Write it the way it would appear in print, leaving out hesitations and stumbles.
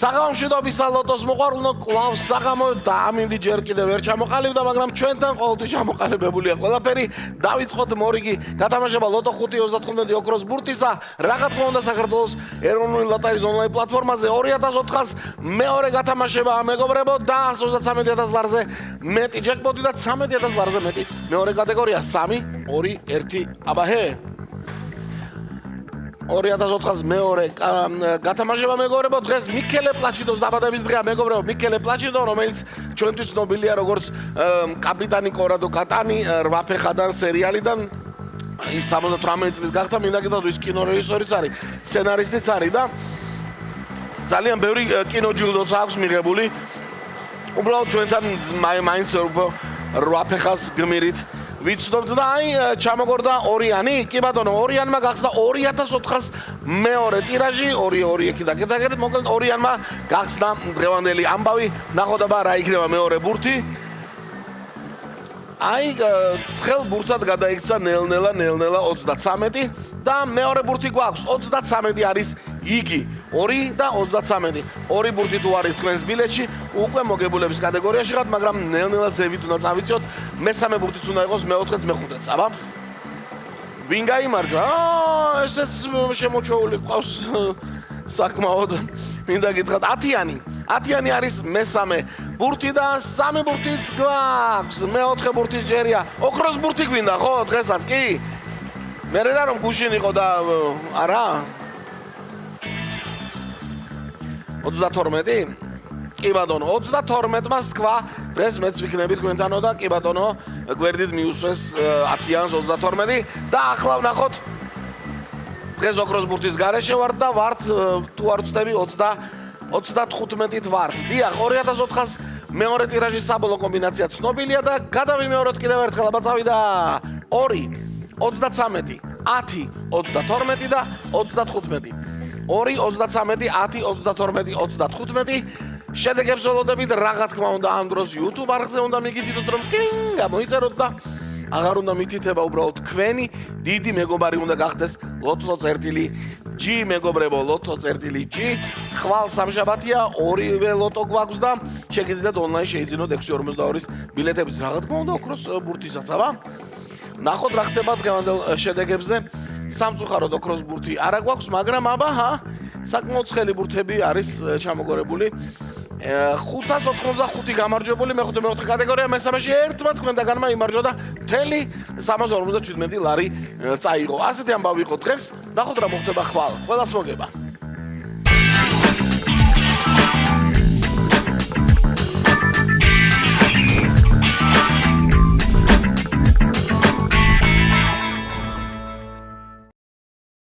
საღამოშიდობის ლოტოს მოყვარულნო კვლავ საღამო და ამინდი ჯერ კიდევ ვერ ჩამოყალიბდა, მაგრამ ჩვენთან ყოველთვის ჩამოყალიბებულია ყველაფერი. დავიწყოთ მორიგი გათამაშება ლოტო 5.35 ოქროს ბურთისა. რა თქმა უნდა საქართველოს ეროვნული ლოტარიის ონლაინ პლატფორმაზე 2004-ს მეორე გათამაშება მეგობრებო და 133,000 ლარზე მეტი ჯეკპოტი და 13,000 ლარზე მეტი მეორე კატეგორია 3, 2, 1 აბაჰე 2004-ს მეორე გათამაშება მეგობრებო დღეს მიქელე პლაჩიდოს დაბადების დღეა მეგობრებო მიქელე პლაჩიდო რომელიც ჩვენთვის ცნობილია როგორც კაპიტანი კორადო კატანი 8 ფეხადან სერიალიდან ის 78 წლის გახდა მინდა კიდევ ის კინორეჟისორიც არის სცენარისტიც არის და ძალიან ბევრი კინოჯილდოც აქვს მიღებული უბრალოდ ჩვენთან მაინც 8 ფეხას გმირით ვიცნობთ და აი ჩამოგორდა ორიანი, კი ბატონო, ორიანმა გახსნა 2004-ს მეორე ტირაჟი, 2 და კიდე მოკლედ ორიანმა გახსნა დღევანდელი ამბავი, ნახოთ აბა რა იქნება მეორე ბურთი. აი ცხელ ბურთად გადაიქცა ნელ-ნელა 33 და მეორე ბურთი გვაქვს 33 არის იგი 2 და 33 ორი ბურთი თუ არის თქვენს ბილეთში უკვე მოგებულების კატეგორიაში ხართ მაგრამ ნელ-ნელა ზევით უნდა წავიწიოთ მესამე ბურთიც უნდა იყოს მეოთხეც მეხუთეც აბა ვინ გაიმარჯვა ესეც შემოჩეული ყავს საკმაოდ მინდა გითხრათ 10-იანი არის მესამე ბურთი და სამი ბურთიც გვაქვს მეოთხე ბურთი ჯერია ოქროს ბურთი გვინდა ხო დღესაც კი მე რა რომ გუშინ იყო და არა 32 კი ბატონო 32-მას თქვა დღეს მეც ვიქნები თქვენთანო და კი ბატონო გვერდით მიუსვეს 10-იანს 32 და ახლა ვნახოთ დღეს ოქროს ბურთის გარეშე ვართ და ვართ თუ არ ვწდები 35-ით ვართ. დიახ 2004-ს მეორე ტირაჟის საბოლოო კომბინაცია ცნობილია და გადავიმეოროთ კიდევ ერთხელ აბა წავიდა 2 33 10 32 და 35 2 33 10 32 35 შედეგებს ველოდებით რა თქმა უნდა ამ დროს YouTube არხზე უნდა მიგითითოთ რომ გამოიწეროთ და აღარ უნდა მითითება უბრალოდ თქვენი დიდი მეგობარი უნდა გახდეს ლოტო წერტილი G მეგობრებო ლოტო წერტილი G ხვალ სამშაბათია ორივე ლოტო გვაქვს და შეგიძლიათ ონლაინ შეიძინოთ 642-ის ბილეთებიც რა თქმა უნდა ოქროს ბურთისაც აბა ნახოთ რა ხდება დღევანდელ შედეგებზე სამწუხაროდ ოქროს ბურთი არა გვაქვს მაგრამ აბა საკმაოდ ცხელი ბურთები არის ჩამოგორებული 585 გამარჯვებული მეხუთე კატეგორია მესამეში ერთმა თქვენდაგანმა იმარჯვა და მთელი 357 ლარი წაიღო. ასეთი ამბავი იყო დღეს. ნახოთ რა მოხდება ხვალ. ყველას მოგება.